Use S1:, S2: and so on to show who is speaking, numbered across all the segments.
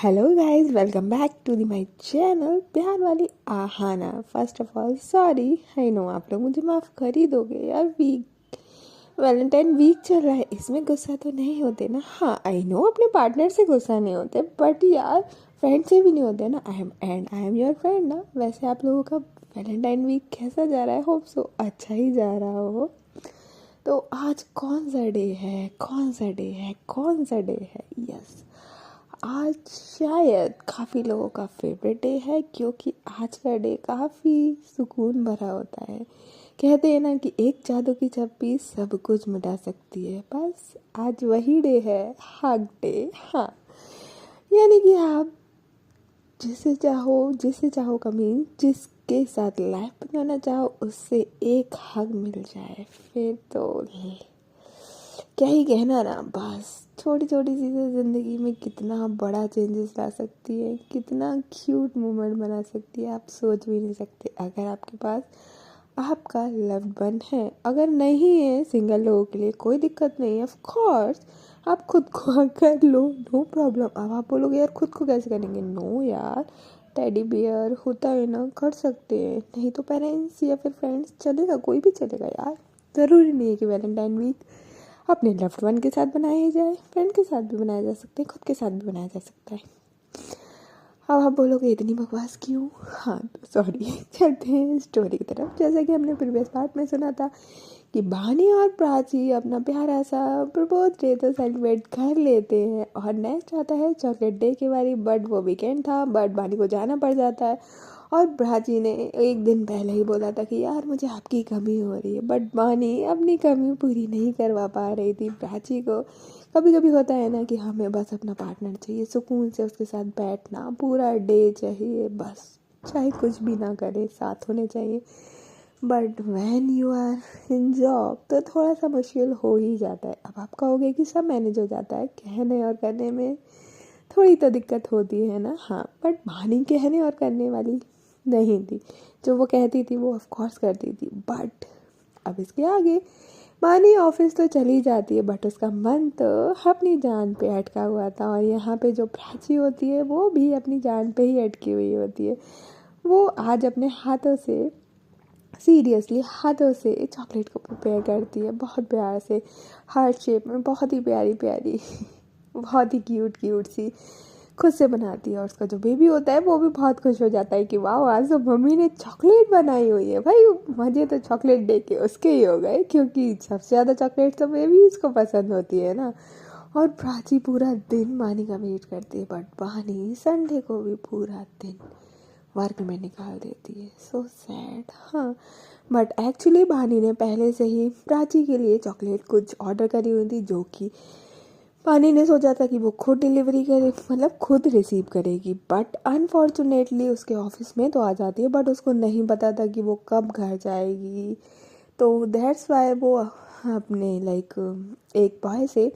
S1: Hello guys, welcome back to the my channel प्यार वाली Aahana. First of all sorry, I know आप लोग मुझे माफ़ कर ही दोगे यार। वैलेंटाइन वीक चल रहा है, इसमें गुस्सा तो नहीं होते ना। हाँ, आई नो अपने पार्टनर से गुस्सा नहीं होते, बट यार फ्रेंड से भी नहीं होते ना। आई एम योर फ्रेंड ना। वैसे आप लोगों का वैलेंटाइन वीक कैसा जा रहा है? होप सो अच्छा ही जा रहा हो। तो आज कौन सा डे है, कौन सा डे है, कौन सा डे है? यस, आज शायद काफ़ी लोगों का फेवरेट डे है, क्योंकि आज का डे काफ़ी सुकून भरा होता है। कहते हैं ना कि एक जादू की चप्पी सब कुछ मिटा सकती है। बस आज वही डे है, हग डे। हाँ, यानी कि आप जिसे चाहो कमी, जिसके साथ लाइफ बनाना चाहो, उससे एक हग मिल जाए, फिर तो क्या ही कहना ना। बस छोटी छोटी चीज़ें ज़िंदगी में कितना बड़ा चेंजेस ला सकती है, कितना क्यूट मोमेंट बना सकती है, आप सोच भी नहीं सकते। अगर आपके पास आपका लव्ड वन है, अगर नहीं है, सिंगल लोगों के लिए कोई दिक्कत नहीं है। ऑफ कोर्स आप खुद को कर लो, नो प्रॉब्लम। अब आप बोलोगे यार खुद को कैसे करेंगे? नो यार, टेडी बियर होता है ना, कर सकते हैं। नहीं तो पेरेंट्स या फिर फ्रेंड्स, चलेगा, कोई भी चलेगा यार। ज़रूरी नहीं है कि वैलेंटाइन वीक अपने लव्ड वन के साथ बनाया जाए, फ्रेंड के साथ भी बनाया जा सकता है, खुद के साथ भी बनाया जा सकता है। अब आप बोलोगे इतनी बकवास क्यों? हाँ तो सॉरी, चलते हैं स्टोरी की तरफ। जैसा कि हमने प्रीवियस पार्ट में सुना था कि भानी और प्राची अपना प्यारा सा प्रपोज डे तो सेलिब्रेट कर लेते हैं, और नेक्स्ट आता है चॉकलेट डे की बारी। बट वो वीकेंड था, बट भानी को जाना पड़ जाता है, और प्राची ने एक दिन पहले ही बोला था कि यार मुझे आपकी कमी हो रही है। बट भानी अपनी कमी पूरी नहीं करवा पा रही थी प्राची को। कभी कभी होता है ना कि हमें बस अपना पार्टनर चाहिए, सुकून से उसके साथ बैठना, पूरा डे चाहिए, बस चाहे कुछ भी ना करे, साथ होने चाहिए। But when you are in job तो थोड़ा सा मुश्किल हो ही जाता है। अब आप कहोगे कि सब मैनेज हो जाता है, कहने और करने में थोड़ी तो दिक्कत होती है ना। हाँ, बट भानी कहने और करने वाली नहीं थी। जो वो कहती थी वो ऑफ कोर्स करती थी। बट अब इसके आगे मानी ऑफिस तो चली जाती है, बट उसका मन तो अपनी जान पे अटका हुआ था। और यहाँ पे जो प्राची होती है वो भी अपनी जान पे ही अटकी हुई होती है। वो आज अपने हाथों से, सीरियसली हाथों से चॉकलेट को प्रिपेयर करती है, बहुत प्यार से, हार्ट शेप में, बहुत ही प्यारी प्यारी बहुत ही क्यूट क्यूट सी खुद से बनाती है। और उसका जो बेबी होता है वो भी बहुत खुश हो जाता है कि वाह, आज तो मम्मी ने चॉकलेट बनाई हुई है। भाई मज़े तो चॉकलेट डे के उसके ही हो गए, क्योंकि सबसे ज़्यादा चॉकलेट तो बेबी उसको पसंद होती है ना। और प्राची पूरा दिन मानी का वेट करती है, बट वानी संडे को भी पूरा दिन वर्क में निकाल देती है। So sad. हाँ, बट एक्चुअली भानी ने पहले से ही प्राची के लिए चॉकलेट कुछ ऑर्डर करी हुई थी, जो कि पानी ने सोचा था कि वो खुद डिलीवरी करे, मतलब खुद रिसीव करेगी। बट अनफॉर्चुनेटली उसके ऑफिस में तो आ जाती है, बट उसको नहीं पता था कि वो कब घर जाएगी। तो दैट्स वाई वो अपने एक बॉय से,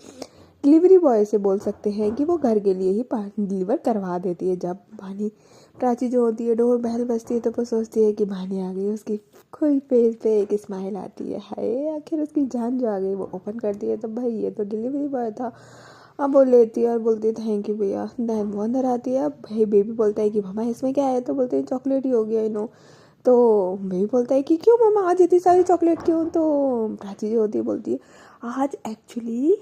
S1: डिलीवरी बॉय से बोल सकते हैं कि वो घर के लिए ही डिलीवर करवा देती है। जब भानी, प्राची जो होती है, डोर बेल बजती है तो वो सोचती है कि भानी आ गई। उसकी कोई फेस पे एक स्माइल आती है, हाय आखिर उसकी जान जो आ गई। वो ओपन करती है तो भाई ये तो डिलीवरी बॉय था। अब वो लेती है और बोलती है थैंक यू भैया। देन वो अंदर आती है। अब भाई बेबी बोलता है कि मामा इसमें क्या है? तो बोलते हैं चॉकलेट ही हो गया नो। तो बेबी बोलता है कि क्यों मामा, आज इतनी सारी चॉकलेट क्यों? तो प्राची जो होती है बोलती है आज एक्चुअली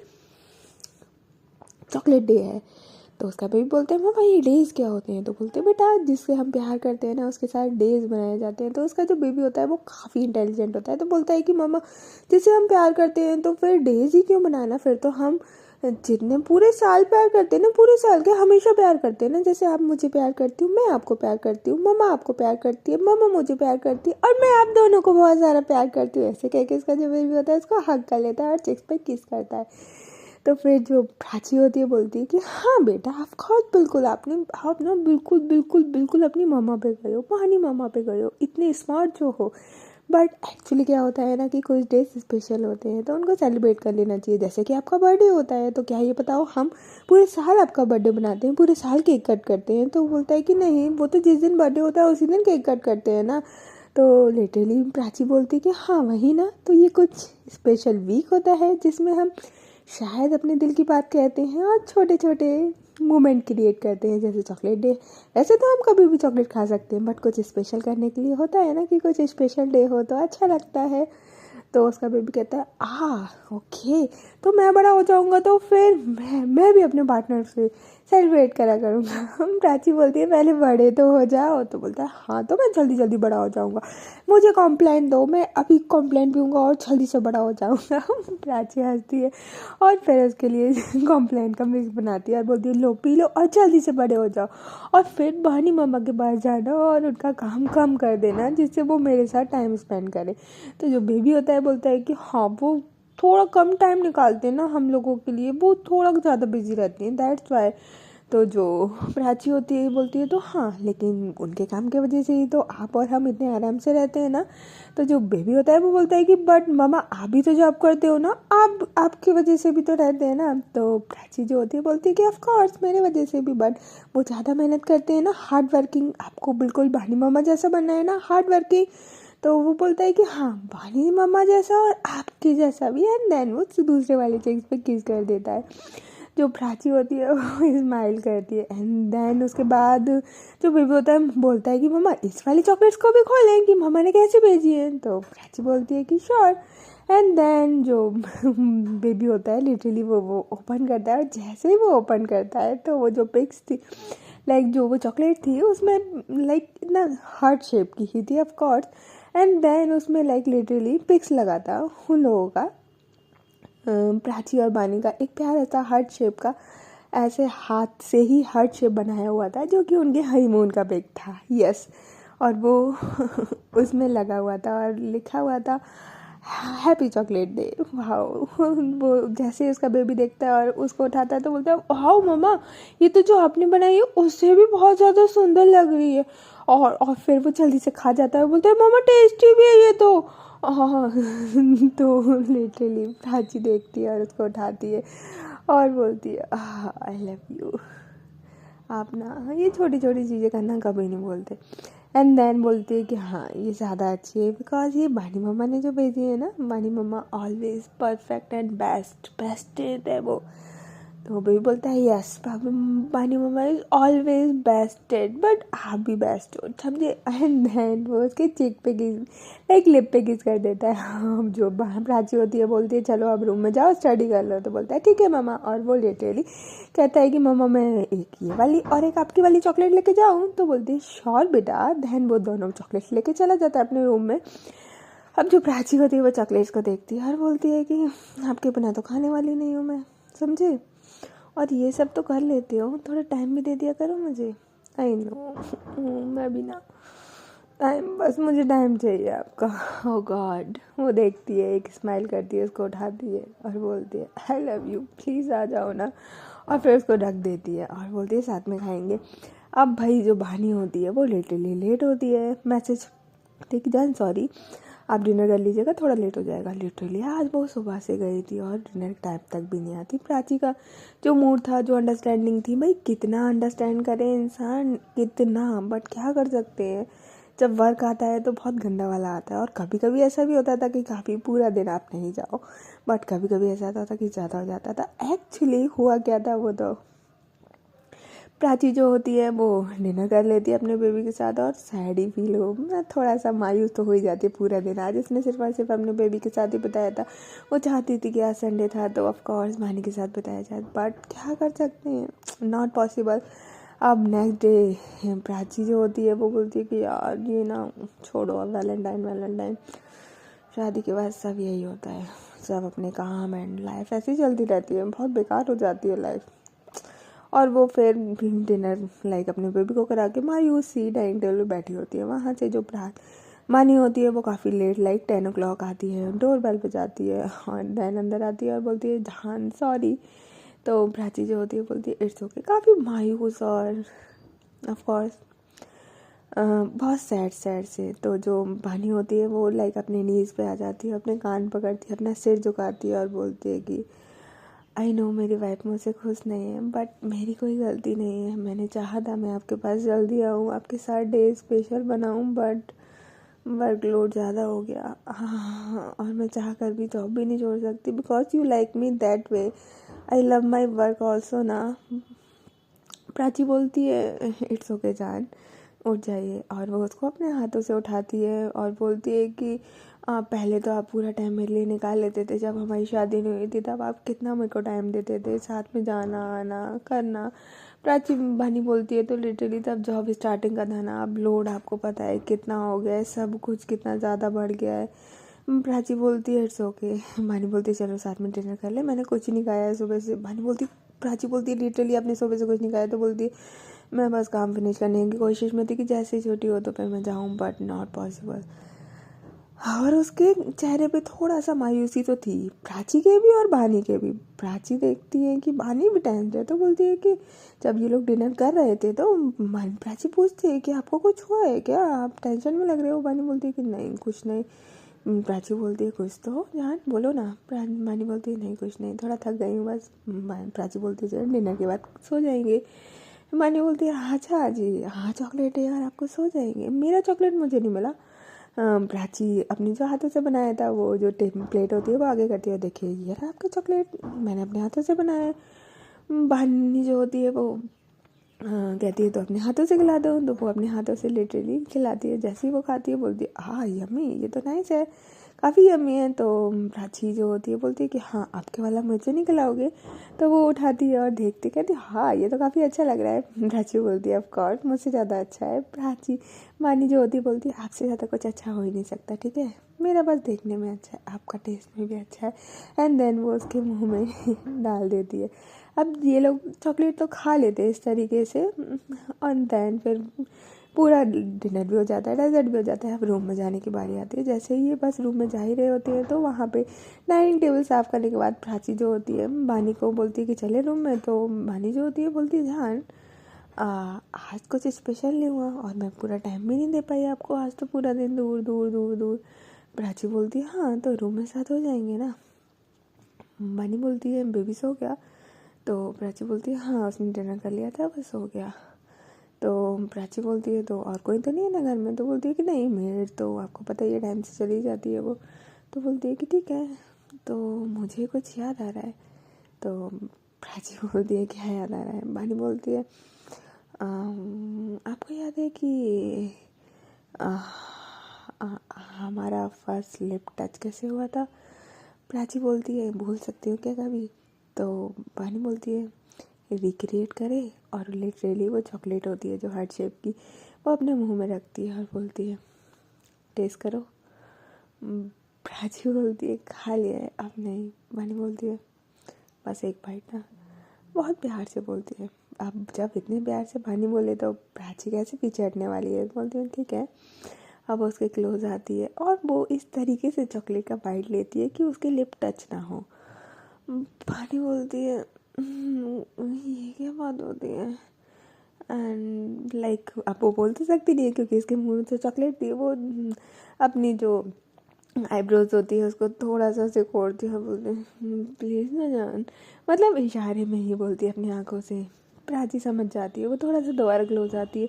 S1: चॉकलेट डे है। तो उसका बेबी बोलते हैं मामा ये डेज़ क्या होते हैं? तो बोलते हैं बेटा जिससे हम प्यार करते हैं ना उसके साथ डेज़ बनाए जाते हैं। तो उसका जो बेबी होता है वो काफ़ी इंटेलिजेंट होता है, तो बोलता है कि मामा जिससे हम प्यार करते हैं तो फिर डेज़ ही क्यों बनाना? फिर तो हम जितने पूरे साल प्यार करते हैं ना, पूरे साल के हमेशा प्यार करते हैं ना। जैसे आप मुझे प्यार करती हूँ, मैं आपको प्यार करती हूँ, मम्मा आपको प्यार करती है, मम्मा मुझे प्यार करती है, और मैं आप दोनों को बहुत सारा प्यार करती हूँ। ऐसे कह के इसका जो बेबी होता है उसको हग कर लेता है और चिक्स पे किस करता है। तो फिर जो प्राची होती है बोलती है कि हाँ बेटा ऑफ कोर्स, बिल्कुल आप ना बिल्कुल बिल्कुल बिल्कुल अपनी मम्मा पे गए हो, पानी मम्मा पे गए हो, इतने स्मार्ट जो हो। बट एक्चुअली क्या होता है ना कि कुछ डेज स्पेशल होते हैं तो उनको सेलिब्रेट कर लेना चाहिए। जैसे कि आपका बर्थडे होता है, तो क्या ये बताओ हम पूरे साल आपका बर्थडे बनाते हैं, पूरे साल केक कट करते हैं? तो बोलता है कि नहीं, वो तो जिस दिन बर्थडे होता है उसी दिन केक कट करते हैं ना। तो लिटरली प्राची बोलती है कि हाँ वही ना, तो ये कुछ स्पेशल वीक होता है जिसमें हम शायद अपने दिल की बात कहते हैं, और छोटे छोटे मोमेंट क्रिएट करते हैं, जैसे चॉकलेट डे। वैसे तो हम कभी भी चॉकलेट खा सकते हैं, बट कुछ स्पेशल करने के लिए होता है ना कि कुछ स्पेशल डे हो तो अच्छा लगता है। तो उसका बेबी कहता है ओके, तो मैं बड़ा हो जाऊंगा तो फिर मैं भी अपने पार्टनर से सेलिब्रेट करा करूँगा। प्राची बोलती है पहले बड़े तो हो जाओ, तो बोलता है हाँ तो मैं जल्दी जल्दी बड़ा हो जाऊँगा, मुझे कॉम्प्लेन दो, मैं अभी कॉम्प्लेन पीऊँगा और जल्दी से बड़ा हो जाऊँगा। प्राची हंसती है और फिर उसके लिए कॉम्प्लेन का मिक्स बनाती है और बोलती है लो पी लो और जल्दी से बड़े हो जाओ, और फिर बहनी मम्मा के पास जाना और उनका काम कम कर देना जिससे वो मेरे साथ टाइम स्पेंड करे। तो जो बेबी होता है बोलता है कि हाँ वो थोड़ा कम टाइम निकालते हैं ना हम लोगों के लिए, वो थोड़ा ज़्यादा बिजी रहती हैं, दैट्स वाई। तो जो प्राची होती है बोलती है तो हाँ लेकिन उनके काम की वजह से ही तो आप और हम इतने आराम से रहते हैं ना। तो जो बेबी होता है वो बोलता है कि बट मामा आप भी तो जॉब करते हो ना, आप आपकी वजह से भी तो रहते हैं ना। तो प्राची जो होती है बोलती है कि ऑफ कोर्स मेरे वजह से भी, बट वो ज़्यादा मेहनत करते हैं ना, हार्ड वर्किंग, आपको बिल्कुल बहनी मामा जैसा बनना है ना, हार्ड वर्किंग। तो वो बोलता है कि हाँ बहनी मामा जैसा और आपके जैसा भी, एंड देन वो दूसरे वाले चिक्स पे किस कर देता है। जो प्राची होती है वो स्माइल करती है, एंड देन उसके बाद जो बेबी होता है बोलता है कि मम्मा इस वाली चॉकलेट्स को भी खोलें कि मम्मा ने कैसे भेजी है। तो प्राची बोलती है कि श्योर। एंड देन जो बेबी होता है लिटरली वो ओपन करता है, और जैसे ही वो ओपन करता है तो वो जो पिक्स थी, लाइक जो वो चॉकलेट थी उसमें लाइक इतना हार्ट शेप की ही थी ऑफ कोर्स, एंड देन उसमें लाइक लिटरली पिक्स लगा था उन लोगों का, प्राची और बानी का, एक प्यारा सा हार्ट शेप का, ऐसे हाथ से ही हार्ट शेप बनाया हुआ था जो कि उनके हनीमून का पिक था। यस, और वो उसमें लगा हुआ था और लिखा हुआ था हैप्पी चॉकलेट डे। वाओ। वो जैसे उसका बेबी देखता है और उसको उठाता है तो बोलता है वाओ मम्मा ये तो जो आपने बनाई है उससे भी बहुत ज़्यादा सुंदर लग रही है, और फिर वो जल्दी से खा जाता है, बोलता है मम्मा टेस्टी भी है ये तो। हाँ। तो लिटरली प्राची देखती है और उसको उठाती है और बोलती है आई लव यू। आप ना ये छोटी छोटी चीज़ें करना कभी नहीं बोलते। एंड देन बोलती है कि हाँ ये ज़्यादा अच्छी है बिकॉज ये बानी मम्मा ने जो भेजी है ना, बानी मम्मा ऑलवेज परफेक्ट एंड बेस्ट है वो। तो वो भी बोलता है यस बानी मम्मा इज ऑलवेज बेस्टेड, बट आप भी बेस्ट हो, समझे। एंड देन वो उसके चिक पे किस लाइक लिप पे किस कर देता है। हम जो प्राची होती है बोलती है चलो अब रूम में जाओ स्टडी कर लो, तो बोलता है ठीक है मामा, और वो लिटरली कहता है कि मामा मैं एक ये वाली और एक आपकी वाली चॉकलेट लेके जाऊँ, तो बोलती है श्योर बेटा। देन वो दोनों चॉकलेट्स लेके चला जाता है अपने रूम में। अब जो प्राची होती है वो चॉकलेट्स को देखती है और बोलती है कि आपके बिना तो खाने वाली नहीं हूँ मैं, समझे, और ये सब तो कर लेते हो, थोड़ा टाइम भी दे दिया करो मुझे। आई नो मैं भी ना टाइम, बस मुझे टाइम चाहिए आपका। ओ गॉड। वो देखती है, एक स्माइल करती है, उसको उठाती है और बोलती है आई लव यू प्लीज़ आ जाओ ना, और फिर उसको ढक देती है और बोलती है साथ में खाएंगे। अब भाई जो बहानी होती है वो लिटरली लेट होती है, मैसेज ठीक जान सॉरी आप डिनर कर लीजिएगा थोड़ा लेट हो जाएगा। लिटरली आज बहुत सुबह से गई थी और डिनर टाइम तक भी नहीं आती। प्राची का जो मूड था, जो अंडरस्टैंडिंग थी, भाई कितना अंडरस्टैंड करे इंसान कितना, बट क्या कर सकते हैं, जब वर्क आता है तो बहुत गंदा वाला आता है। और कभी कभी ऐसा भी होता था कि काफ़ी पूरा दिन आप नहीं जाओ, बट कभी कभी ऐसा होता था कि ज़्यादा हो जाता था। एक्चुअली हुआ क्या था, वो तो प्राची जो होती है वो डिनर कर लेती है अपने बेबी के साथ और सैड ही फील हो, मैं थोड़ा सा मायूस तो हो ही जाती है पूरा दिन। आज उसने सिर्फ और सिर्फ अपने बेबी के साथ ही बिताया था, वो चाहती थी कि आज संडे था तो ऑफ कोर्स मानी के साथ बिताया जाए, बट क्या कर सकते हैं, नॉट पॉसिबल। अब नेक्स्ट डे प्राची जो होती है वो बोलती है कि यार ये ना छोड़ो, अब वैलेंटाइन शादी के बाद सब यही होता है, सब अपने काम एंड लाइफ ऐसी चलती रहती है, बहुत बेकार हो जाती है लाइफ। और वो फिर डिनर लाइक अपने बेबी को करा के मायूस सी डाइनिंग टेबल पे बैठी होती है। वहाँ से जो मानी होती है वो काफ़ी लेट लाइक 10 o'clock आती है, डोर बेल बजाती है और देन अंदर आती है और बोलती है जान सॉरी। तो प्राची जो होती है बोलती है इट्स ओके, काफ़ी मायूस और ऑफ कोर्स बहुत सैड से। तो जो बानी होती है वो लाइक अपने नीज़ पे आ जाती है, अपने कान पकड़ती है, अपना सिर झुकाती है और बोलती है कि आई नो मेरी वाइफ मुझसे खुश नहीं है, बट मेरी कोई गलती नहीं है, मैंने चाहा था मैं आपके पास जल्दी आऊँ, आपके साथ डे स्पेशल बनाऊँ, बट वर्कलोड ज़्यादा हो गया। हाँ, और मैं चाह कर भी जॉब भी नहीं छोड़ सकती because you like me that way, I love my work also ना। प्राची बोलती है इट्स ओके जान, उठ जाइए। और वो उसको अपने हाथों से उठाती है और बोलती है कि पहले तो आप पूरा टाइम मेरे लिए निकाल लेते थे, जब हमारी शादी नहीं हुई थी तब आप कितना मेरे को टाइम देते थे, साथ में जाना आना करना। प्राची बानी बोलती है तो लिटरली तब जॉब स्टार्टिंग का था ना, अब लोड आपको पता है कितना हो गया है, सब कुछ कितना ज़्यादा बढ़ गया है। प्राची बोलती है इट्स ओके। बानी बोलती है चलो साथ में डिनर कर ले, मैंने कुछ नहीं खाया है सुबह से। बानी बोलती, प्राची बोलती है लिटरली आपने सुबह से कुछ नहीं खाया, तो बोलती है मैं बस काम फिनिश करने की कोशिश में थी कि जैसे ही छुट्टी हो तो फिर मैं जाऊँ, बट नॉट पॉसिबल। और उसके चेहरे पे थोड़ा सा मायूसी तो थी, प्राची के भी और बानी के भी। प्राची देखती है कि बानी भी टेंस है, तो बोलती है कि जब ये लोग डिनर कर रहे थे तो प्राची पूछती है कि आपको कुछ हुआ है क्या, आप टेंशन में लग रहे हो। बानी बोलती है कि नहीं कुछ नहीं। प्राची बोलती है कुछ तो हो जान, बोलो ना। बानी बोलती है नहीं कुछ नहीं, थोड़ा थक गई हूँ बस। प्राची बोलती है डिनर के बाद सो जाएंगे। बानी बोलती है अच्छा जी, हाँ चॉकलेट है यार, आपको सो जाएंगे। मेरा चॉकलेट मुझे नहीं मिला। प्राची अपने जो हाथों से बनाया था वो जो प्लेट होती है वो आगे करती है, देखिए ये रहा आपका चॉकलेट, मैंने अपने हाथों से बनाया है। बहनी जो होती है वो कहती है तो अपने हाथों से खिला दो, तो वो अपने हाथों से लिटरली खिलाती है। जैसे ही वो खाती है बोलती है हाँ यम्मी, ये तो नाइस है, काफ़ी यम्मी है। तो प्राची जो होती है बोलती है कि हाँ आपके वाला मुझे नहीं खिलाओगे, तो वो उठाती है और देखती कहती है हाँ ये तो काफ़ी अच्छा लग रहा है। प्राची बोलती है ऑफ कोर्स मुझसे ज़्यादा अच्छा है। प्राची मानी जो होती है बोलती है आपसे ज़्यादा कुछ अच्छा हो ही नहीं सकता, ठीक है, मेरा बस देखने में अच्छा है, आपका टेस्ट में भी अच्छा है। एंड देन वो उसके मुंह में डाल देती है। अब ये लोग चॉकलेट तो खा लेते हैं इस तरीके से, और देन फिर पूरा डिनर भी हो जाता है, डेजर्ट भी हो जाता है। अब रूम में जाने की बारी आती है। जैसे ही ये बस रूम में जा ही रहे होते हैं तो वहाँ पे डाइनिंग टेबल साफ़ करने के बाद प्राची जो होती है बानी को बोलती है कि चले रूम में। तो बानी जो होती है बोलती है जान आज कुछ स्पेशल नहीं हुआ और मैं पूरा टाइम भी नहीं दे पाई आपको, आज तो पूरा दिन दूर दूर दूर दूर। प्राची बोलती है हाँ तो रूम में साथ हो जाएंगे ना। बानी बोलती है बेबी सो गया, तो प्राची बोलती है हाँ उसने डिनर कर लिया था बस हो गया। तो प्राची बोलती है तो और कोई तो नहीं है ना घर में, तो बोलती है कि नहीं मेड तो आपको पता ही है टाइम से चली जाती है वो। तो बोलती है कि ठीक है, तो मुझे कुछ याद आ रहा है। तो प्राची बोलती है क्या याद आ रहा है। बानी बोलती है आपको याद है कि आ, हमारा फर्स्ट लिप टच कैसे हुआ था। प्राची बोलती है भूल सकती हूँ क्या कभी। तो बानी बोलती है रिक्रिएट करे, और लिटरली वो चॉकलेट होती है जो हार्ट शेप की, वो अपने मुंह में रखती है और बोलती है टेस्ट करो। प्राची बोलती है खा लिया है अब नहीं। बानी बोलती है बस एक बाइट ना, बहुत प्यार से बोलती है। अब जब इतने प्यार से बानी बोले तो प्राची कैसे पीछे हटने वाली है, बोलती है ठीक है। अब वो उसके क्लोज आती है और वो इस तरीके से चॉकलेट का बाइट लेती है कि उसके लिप टच ना हो। बानी बोलती है ये क्या बात होती है। एंड लाइक अब वो बोल तो सकती नहीं है क्योंकि इसके मुंह में तो चॉकलेट थी। वो अपनी जो आईब्रोज होती है उसको थोड़ा सा सिकोड़ती है, बोलती है प्लीज़ ना जान, मतलब इशारे में ही बोलती है अपनी आंखों से। प्राची समझ जाती है, वो थोड़ा सा दोबारा क्लोज आती है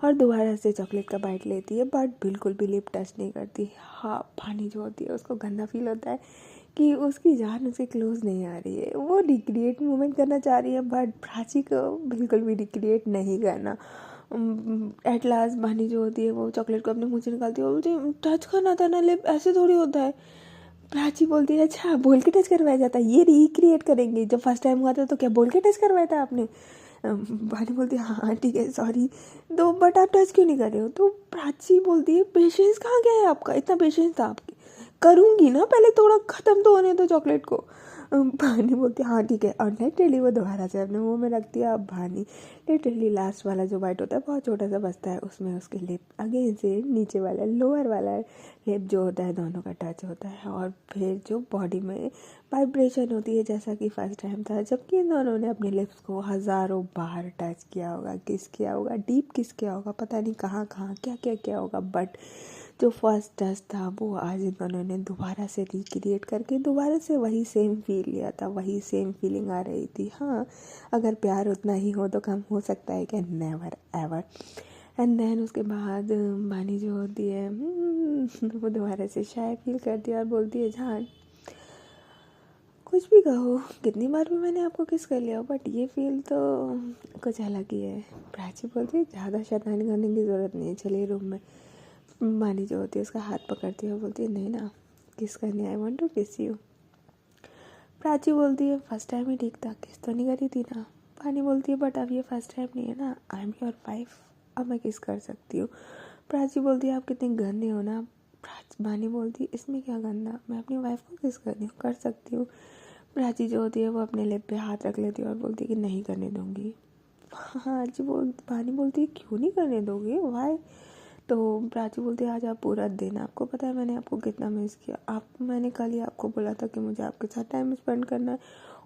S1: और दोबारा से चॉकलेट का बाइट लेती है, बट बिल्कुल भी लिप टच नहीं करती। हाँ पानी जो होती है उसको गंदा फील होता है कि उसकी जान उसके क्लोज नहीं आ रही है। वो रिक्रिएट मूवमेंट करना चाह रही है बट प्राची को बिल्कुल भी रिक्रिएट नहीं करना। एट लास्ट बानी जो होती है वो चॉकलेट को अपने मुंह से निकालती है और बोलती है टच करना था ना लिप, ऐसे थोड़ी होता है। प्राची बोलती है अच्छा बोल के टच करवाया जाता है, ये रिक्रिएट करेंगे, जब फर्स्ट टाइम हुआ था तो क्या बोल के टच करवाया था आपने। बानी बोलती है हाँ ठीक है सॉरी, तो बट आप टच क्यों नहीं कर रहे हो। तो प्राची बोलती है पेशेंस कहाँ गया है आपका, इतना पेशेंस था आपकी, करूँगी ना, पहले थोड़ा ख़त्म तो होने दो चॉकलेट को। भानी बोलती है हाँ ठीक है, और लिटरली वो दोबारा से अपने मुंह में रखती है। अब भानी लिटरली लास्ट वाला जो बाइट होता है बहुत छोटा सा बचता है, उसमें उसके लिप अगेन से नीचे वाला लोअर वाला लिप जो होता है दोनों का टच होता है, और फिर जो बॉडी में वाइब्रेशन होती है जैसा कि फर्स्ट टाइम था, जबकि इन दोनों ने अपने लिप्स को हज़ारों बार टच किया होगा, किस किया होगा, डीप किस किया होगा, पता नहीं कहाँ कहाँ क्या क्या किया होगा, बट जो फर्स्ट टच था वो आज इन दोनों ने दोबारा से रिक्रिएट करके दोबारा से वही सेम फील लिया था, वही सेम फीलिंग आ रही थी। हाँ अगर प्यार उतना ही हो तो कम हो सकता है क्या, नेवर एवर। एंड देन उसके बाद बानी जो होती है वो दोबारा से शाय फील करती है और बोलती है जान कुछ भी कहो, कितनी बार भी मैंने आपको किस कर लिया, बट ये फील तो कुछ अलग ही है। प्राची बोलती है ज़्यादा शैतानी करने की ज़रूरत नहीं है, चलिए रूम में। मानी जो होती है उसका हाथ पकड़ती है और बोलती है नहीं ना, किस करने, आई वांट टू किस यू। प्राची बोलती है फर्स्ट टाइम ही ठीक था, किस तो नहीं करी थी ना। पानी बोलती है बट अब ये फर्स्ट टाइम नहीं है ना, आई एम योर वाइफ, अब मैं किस कर सकती हूँ। प्राची बोलती है आप कितने गंदे हो ना। बानी बोलती है इसमें क्या गंदा, मैं अपनी वाइफ को किस करनी हूँ, कर सकती हूँ। प्राची जो होती है वो अपने लिप पे हाथ रख लेती है और बोलती है कि नहीं करने दूंगी। हाँ जी, बानी बोलती है क्यों नहीं करने दोगे, वाई। तो प्राची बोलती है आज आप पूरा दिन, आपको पता है मैंने आपको कितना मिस किया, मैंने कल ही आपको बोला था कि मुझे आपके साथ टाइम स्पेंड करना है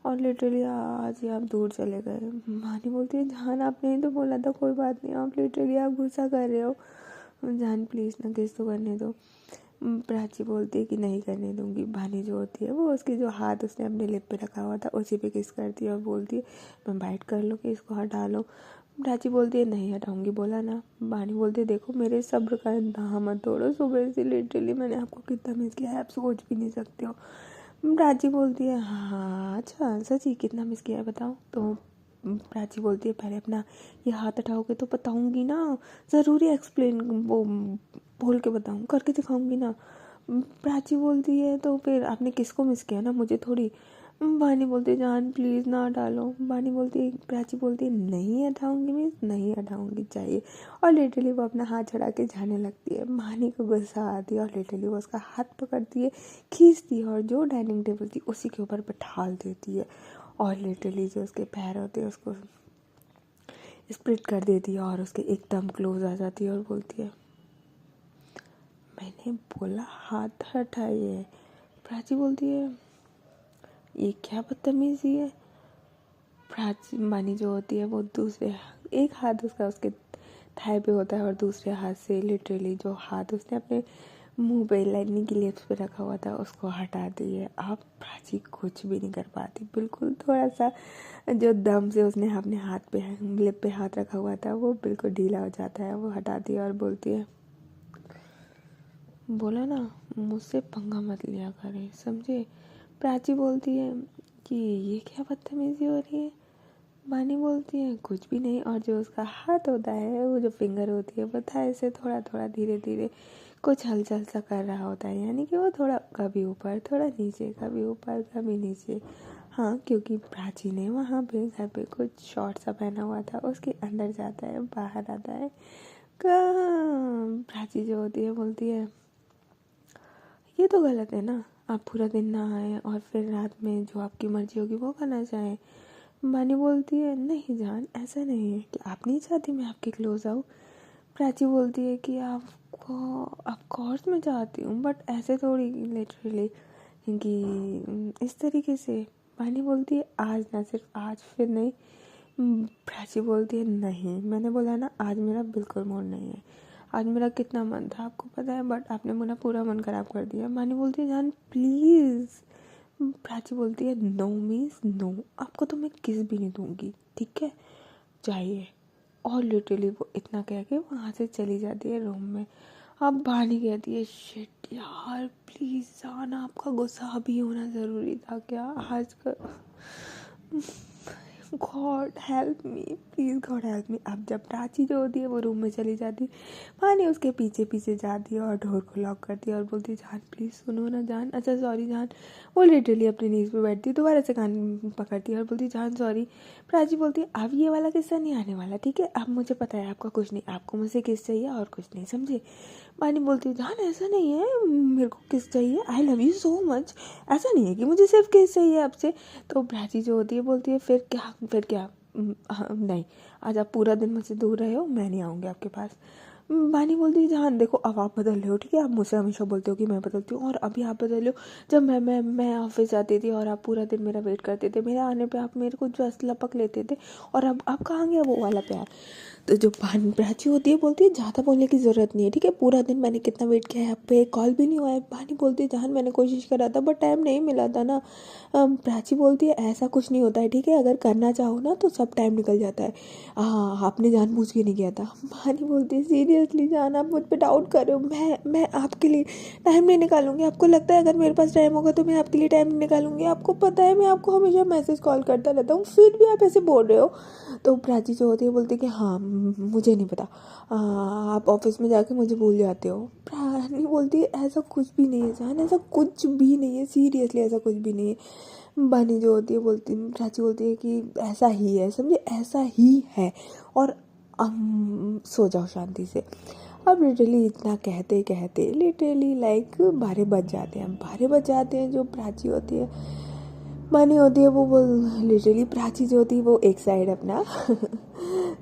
S1: और लिटरली आज ही आप दूर चले गए। मानी बोलती है जान आपने ही तो बोला था कोई बात नहीं, आप लिटरली आप गुस्सा कर रहे हो, जान प्लीज़ ना किस तो करने दो। प्राची बोलती है कि नहीं करने दूंगी। भानी जो होती है वो उसकी जो हाथ उसने अपने लिप पे रखा हुआ था उसी पे किस करती है और बोलती है मैं बाइट कर लूँ कि इसको हटा लो। प्राची बोलती है नहीं हटाऊंगी, बोला ना। भानी बोलती है देखो मेरे सब्र का इंतहा मत तोड़ो, सुबह से लिटरली मैंने आपको कितना मिस किया है आप सोच भी नहीं सकते हो। प्राची बोलती है हाँ अच्छा सच्ची कितना मिस किया है बताओ। तो प्राची बोलती है पहले अपना ये हाथ हटाओगे तो बताऊंगी ना, ज़रूरी एक्सप्लेन वो बोल के बताऊँ, करके दिखाऊंगी ना। प्राची बोलती है तो फिर आपने किसको मिस किया ना, मुझे थोड़ी। बानी बोलती है जान प्लीज़ ना डालो। बानी बोलती है, प्राची बोलती है नहीं हटाऊंगी मीन्स नहीं हटाऊंगी चाहिए, और लिटरली वो अपना हाथ छड़ा के जाने लगती है। बानी को गुस्सा आती है और लिटरली वो उसका हाथ पकड़ती है, खींचती है और जो डाइनिंग टेबल थी उसी के ऊपर बैठाल देती है और लिटरली जो उसके पैर होते हैं उसको स्प्लिट कर देती है और उसके एकदम क्लोज आ जाती है और बोलती है मैंने बोला हाथ हटाइए। प्राची बोलती है ये क्या बदतमीजी है। प्राची मानी जो होती है वो दूसरे एक हाथ उसका उसके थाई पे होता है और दूसरे हाथ से लिटरली जो हाथ उसने अपने मुंह पे लाइनिंग की लिप्स पे रखा हुआ था उसको हटा दी है। अब प्राची कुछ भी नहीं कर पाती, बिल्कुल थोड़ा सा जो दम से उसने अपने हाथ पे लिप पे हाथ रखा हुआ था वो बिल्कुल ढीला हो जाता है, वो हटाती है और बोलती है बोला ना मुझसे पंगा मत लिया करे समझे। प्राची बोलती है कि ये क्या बदतमीजी हो रही है। बानी बोलती है कुछ भी नहीं, और जो उसका हाथ होता है वो जो फिंगर होती है वो थाई से थोड़ा थोड़ा धीरे धीरे कुछ हलचल सा कर रहा होता है, यानी कि वो थोड़ा कभी ऊपर थोड़ा नीचे, कभी ऊपर कभी नीचे। हाँ क्योंकि प्राची ने वहाँ पे घर पे कुछ शॉर्ट सा पहना हुआ था, उसके अंदर जाता है बाहर आता है। कहाँ प्राची जो होती है बोलती है ये तो गलत है ना, आप पूरा दिन ना आए और फिर रात में जो आपकी मर्जी होगी वो करना चाहें। बानी बोलती है नहीं जान ऐसा नहीं है कि आप नहीं चाहती मैं आपके क्लोज आऊँ। प्राची बोलती है कि आपको ऑफ कोर्स मैं चाहती हूँ बट ऐसे थोड़ी लिटरली कि इस तरीके से। बानी बोलती है आज ना, सिर्फ आज फिर नहीं। प्राची बोलती है नहीं मैंने बोला ना आज मेरा बिल्कुल मूड नहीं है, आज मेरा कितना मन था आपको पता है, बट आपने मेरा पूरा मन ख़राब कर दिया। बानी बोलती है जान प्लीज़। प्राची बोलती है नो मीन्स नो, आपको तो मैं किस भी नहीं दूंगी ठीक है चाहिए। और लिटरली वो इतना कह के वहाँ से चली जाती है रूम में। अब बानी कहती है शिट यार प्लीज़ जाना, आपका गुस्सा भी होना ज़रूरी था क्या आज का। God help me please, God help me. अब जब प्राची जो होती है वो रूम में चली जाती, पानी उसके पीछे पीछे जाती है और डोर को लॉक करती है और बोलती है जान प्लीज़ सुनो ना जान, अच्छा सॉरी जान। वो लिटरली अपनी नीज पे बैठती है, दोबारा से कान पकड़ती है और बोलती है जान सॉरी। प्राची बोलती है अब ये वाला किस्सा नहीं आने वाला ठीक है, अब मुझे पता है आपका कुछ नहीं, आपको मुझसे किस चाहिए और कुछ नहीं समझे। पानी बोलती है जान ऐसा नहीं है, मेरे को किस चाहिए, आई लव यू सो मच, ऐसा नहीं है कि मुझे सिर्फ किस चाहिए आपसे। तो प्राची जो होती है बोलती है फिर क्या नहीं आज आप पूरा दिन मुझसे दूर रहे हो, मैं नहीं आऊँगी आपके पास। बानी बोलती है जान देखो अब आप बदल रहे हो ठीक है, आप मुझसे हमेशा बोलते हो कि मैं बदलती हूँ और अभी आप बदल रहे हो। जब मैं ऑफिस जाती थी और आप पूरा दिन मेरा वेट करते थे, मेरे आने पे आप मेरे को जस्ट लपक लेते थे, और अब कहाँ गया वो वाला प्यार। तो जो प्राची होती है बोलती है ज़्यादा बोलने की ज़रूरत नहीं है ठीक है, पूरा दिन मैंने कितना वेट किया है, आप पे कॉल भी नहीं हुआ है। बानी बोलती है जान मैंने कोशिश करा था बट टाइम नहीं मिला था ना। प्राची बोलती है ऐसा कुछ नहीं होता है ठीक है, अगर करना चाहो ना तो सब टाइम निकल जाता है, हाँ आपने जानबूझ के नहीं किया था। बानी बोलती है सीरियसली जान, आप मुझ पे डाउट कर रहे हो। मैं आपके लिए टाइम नहीं निकालूंगी। आपको लगता है अगर मेरे पास टाइम होगा तो मैं आपके लिए टाइम नहीं निकालूंगी? आपको पता है मैं आपको हमेशा मैसेज कॉल करता रहता हूँ, फिर भी आप ऐसे बोल रहे हो। तो प्राची जो होती है बोलती है कि हाँ मुझे नहीं पता, आप ऑफिस में जाके मुझे भूल जाते हो। प्राणी बोलती है ऐसा कुछ भी नहीं है जान, ऐसा कुछ भी नहीं है, सीरियसली ऐसा कुछ भी नहीं है। बानी जो होती है बोलती, प्राची बोलती है कि ऐसा ही है, समझे, ऐसा ही है, और सो जाओ शांति से। अब लिटरली इतना कहते कहते लिटरली लाइक 12 बज जाते हैं। 12 बज जाते हैं। जो प्राची होती है, मानी होती है, वो लिटरली प्राची जो होती है वो एक साइड अपना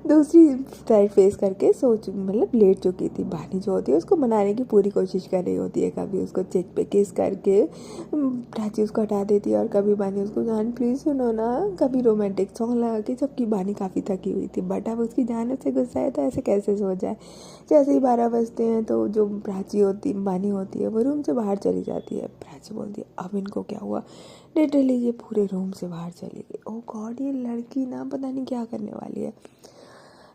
S1: दूसरी साइड फेस करके मतलब लेट चुकी थी। बानी जो होती है उसको मनाने की पूरी कोशिश कर रही होती है, कभी उसको चेक पे किस करके प्राची उसको हटा देती है, और कभी बानी उसको जान प्लीज़ सुनो ना, कभी रोमांटिक सॉन्ग लगा के, जबकि बानी काफ़ी थकी हुई थी। बट अब उसकी जान उससे गुस्सा है तो ऐसे कैसे सो जाए। जैसे ही 12 बजते हैं तो जो बानी होती है वो रूम से बाहर चली जाती है। प्राची बोलती है अब इनको क्या हुआ, लिटरली ये पूरे रूम से बाहर चली गई। ओ गॉड, ये लड़की ना पता नहीं क्या करने वाली है।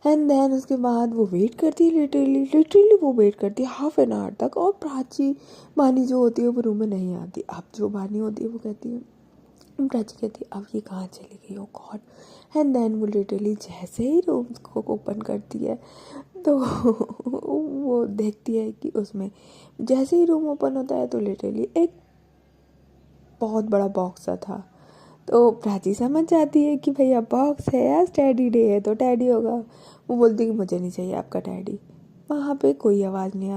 S1: एंड देन उसके बाद वो वेट करती है, लिटरली वो वेट करती है हाफ एन आवर तक, और बानी जो होती है वो रूम में नहीं आती। अब जो बानी होती है वो कहती है, प्राची कहती है अब ये कहाँ चली गई, ओ गॉड। एंड देन वो लिटरली जैसे ही रूम को ओपन करती है तो वो देखती है कि उसमें जैसे ही रूम ओपन होता है तो लिटरली एक बहुत बड़ा बॉक्स सा था। तो प्राची समझ जाती है कि भैया बॉक्स है, आज टैडी डे है तो टैडी होगा। वो बोलती है कि मुझे नहीं चाहिए आपका टैडी। वहाँ पे कोई आवाज़ नहीं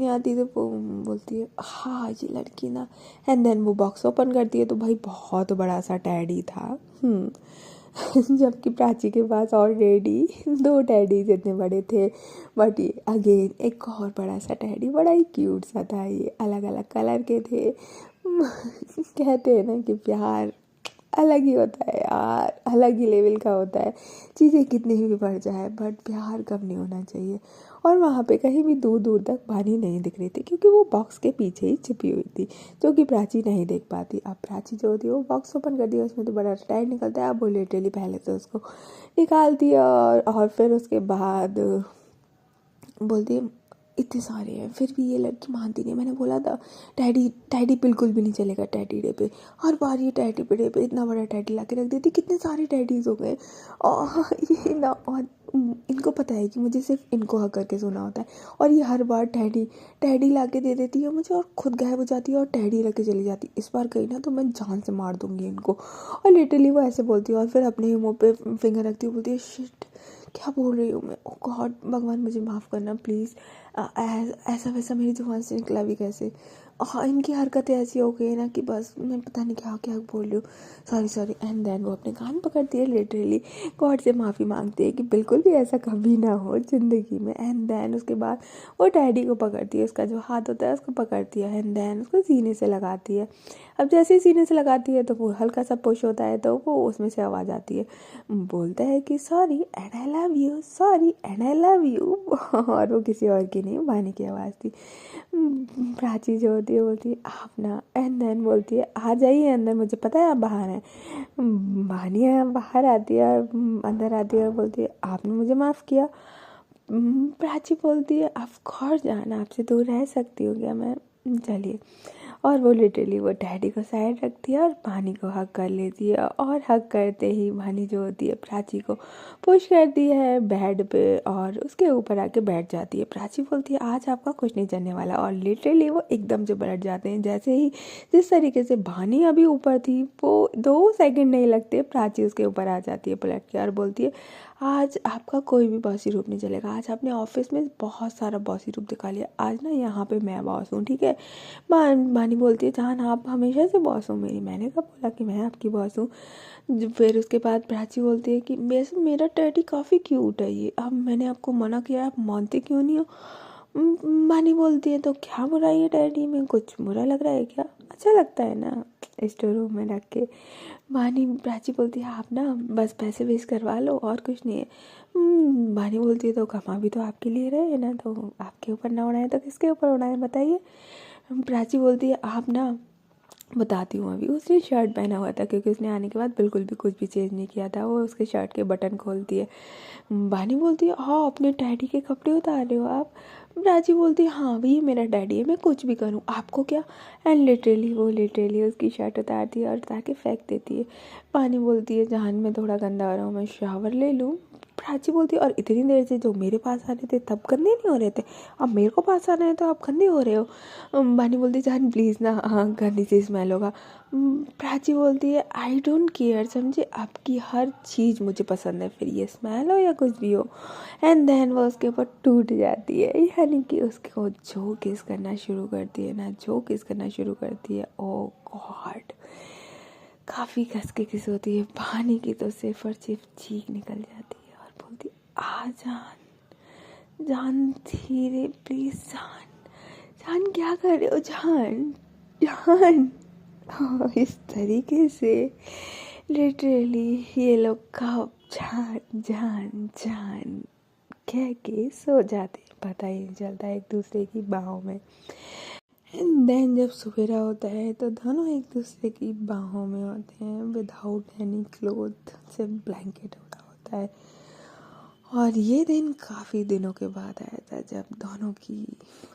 S1: आती तो वो बोलती है हाँ ये लड़की ना। एंड देन वो बॉक्स ओपन करती है तो भाई बहुत बड़ा सा टैडी था। जबकि प्राची के पास ऑलरेडी 2 टैडीज इतने बड़े थे, बट ये अगेन एक और बड़ा सा टैडी, बड़ा ही क्यूट सा था। ये अलग अलग कलर के थे। कहते हैं ना कि प्यार अलग ही होता है यार, अलग ही लेवल का होता है। चीज़ें कितनी भी बढ़ जाए बट प्यार कम नहीं होना चाहिए। और वहाँ पे कहीं भी दूर दूर तक बानी नहीं दिख रही थी, क्योंकि वो बॉक्स के पीछे ही छिपी हुई थी, जो कि प्राची नहीं देख पाती। अब प्राची जो होती है वो बॉक्स ओपन कर दिया, उसमें तो बड़ा टाइम निकलता है। अब वो लिटरली पहले तो उसको निकालती है, और फिर उसके बाद बोलती है इतने सारे हैं, फिर भी ये लड़की मानती नहीं। मैंने बोला था टैडी बिल्कुल भी नहीं चलेगा टैडी डे पे। हर बार ये टैडी डे पे इतना बड़ा टैडी ला के रख देती, कितने सारे टैडीज हो गए। और ये ना, और इनको पता है कि मुझे सिर्फ इनको हक करके सोना होता है, और ये हर बार टैडी ला के दे देती है मुझे, और खुद गायब हो जाती है और टैडी रख के चली जाती। इस बार गई ना तो मैं जान से मार दूंगी इनको। और लिटरली वो ऐसे बोलती है, और फिर अपने ही मुँह पे फिंगर रखती है, बोलती है शिट क्या बोल रही हूँ मैं, ओ गॉड भगवान मुझे माफ़ करना प्लीज़। ऐसा वैसा मेरी जुबान से निकला भी कैसे। हाँ इनकी हरकतें ऐसी हो गई ना कि बस मैं पता नहीं क्या क्या बोल रही हूँ, सॉरी। एंड देन वो अपने कान पकड़ती है, लिटरली गॉड से माफ़ी मांगती है कि बिल्कुल भी ऐसा कभी ना हो ज़िंदगी में। एंड देन उसके बाद वो डैडी को पकड़ती है, उसका जो हाथ होता है उसको पकड़ती है, एंड देन उसको सीने से लगाती है। अब जैसे ही सीने से लगाती है तो वो हल्का सा पुश होता है, तो वो उसमें से आवाज़ आती है, बोलता है कि sorry and I love you, sorry and I love you. और वो किसी और की नहीं, बानी की आवाज़ थी। प्राची जो होती है बोलती है आप ना, एंड देन बोलती है आ जाइए अंदर, मुझे पता है आप बाहर हैं। बानी बाहर आती है, अंदर आती है, बोलती है आपने मुझे माफ़ किया। प्राची बोलती है ऑफ कोर्स जान, आपसे दूर रह सकती हूँ क्या मैं, चलिए। और वो लिटरली वो डैडी को साइड रखती है और बानी को हक कर लेती है, और हक करते ही बानी जो होती है प्राची को पुश करती है बेड पे, और उसके ऊपर आके बैठ जाती है। प्राची बोलती है आज आपका कुछ नहीं चलने वाला, और लिटरली वो एकदम से पलट जाते हैं। जैसे ही जिस तरीके से बानी अभी ऊपर थी, वो 2 सेकंड नहीं लगते प्राची उसके ऊपर आ जाती है पलट के, और बोलती है आज आपका कोई भी बॉसी रूप नहीं चलेगा। आज आपने ऑफिस में बहुत सारा बॉसी रूप दिखा लिया, आज ना यहाँ पे मैं बॉस हूँ, ठीक है। बानी बोलती है जान आप हमेशा से बॉस हो मेरी, मैंने कब बोला कि मैं आपकी बॉस हूँ। फिर उसके बाद प्राची बोलती है कि वैसे मेरा टैडी काफ़ी क्यूट है ये, अब मैंने आपको मना किया, आप मानते क्यों नहीं हो। बानी बोलती है तो क्या बुराई है टैडी में, कुछ बुरा लग रहा है क्या, अच्छा लगता है ना स्टोर रूम में रख के। प्राची बोलती है आप ना बस पैसे वेस्ट करवा लो और कुछ नहीं है। बानी बोलती है तो कमा भी तो आपके लिए रहे हैं ना, तो आपके ऊपर ना उड़ाए तो किसके ऊपर उड़ाए बताइए। प्राची बोलती है आप ना बताती हूँ अभी। उसने शर्ट पहना हुआ था क्योंकि उसने आने के बाद बिल्कुल भी कुछ भी चेंज नहीं किया था। वो उसके शर्ट के बटन खोलती है, बानी बोलती है हाँ अपने डैडी के कपड़े उतार रहे हो आप। प्राची बोलती है हाँ ये मेरा डैडी है, मैं कुछ भी करूँ आपको क्या। एंड लिटरली उसकी शर्ट उतारती है और उतार के फेंक देती है। बानी बोलती है जहान मैं थोड़ा गंदा हो रहा हूँ, मैं शावर ले लूँ। प्राची बोलती है और इतनी देर से जो मेरे पास आ रहे थे तब गंदे नहीं हो रहे थे, अब मेरे को पास आ रहे हैं तो आप गंदे हो रहे हो। बानी बोलती है जान प्लीज़ ना, हाँ गंदी सी स्मेल होगा। प्राची बोलती है आई डोंट केयर, समझे, आपकी हर चीज़ मुझे पसंद है, फिर ये स्मेल हो या कुछ भी हो। एंड देन वो उसके ऊपर टूट जाती है, यानी कि उसको जो किस करना शुरू करती है ना, जो किस करना शुरू करती है, ओ गॉड काफ़ी कस के किस होती है। पानी की तो सिर्फ और सिर्फ चीख निकल जाती है और बोलती आ जान, जान धीरे प्लीज, जान जान क्या कर रहे हो, जान जान। हाँ, इस तरीके से लिटरली ये लोग कब जान जान जान कह के सो जाते, पता ही नहीं चलता एक दूसरे की बाहों में। एंड देन जब सवेरा होता है तो दोनों एक दूसरे की बाहों में होते हैं विदाउट एनी क्लोथ, सिर्फ ब्लैंकेट ओढ़ा होता है। और ये दिन काफ़ी दिनों के बाद आया था जब दोनों की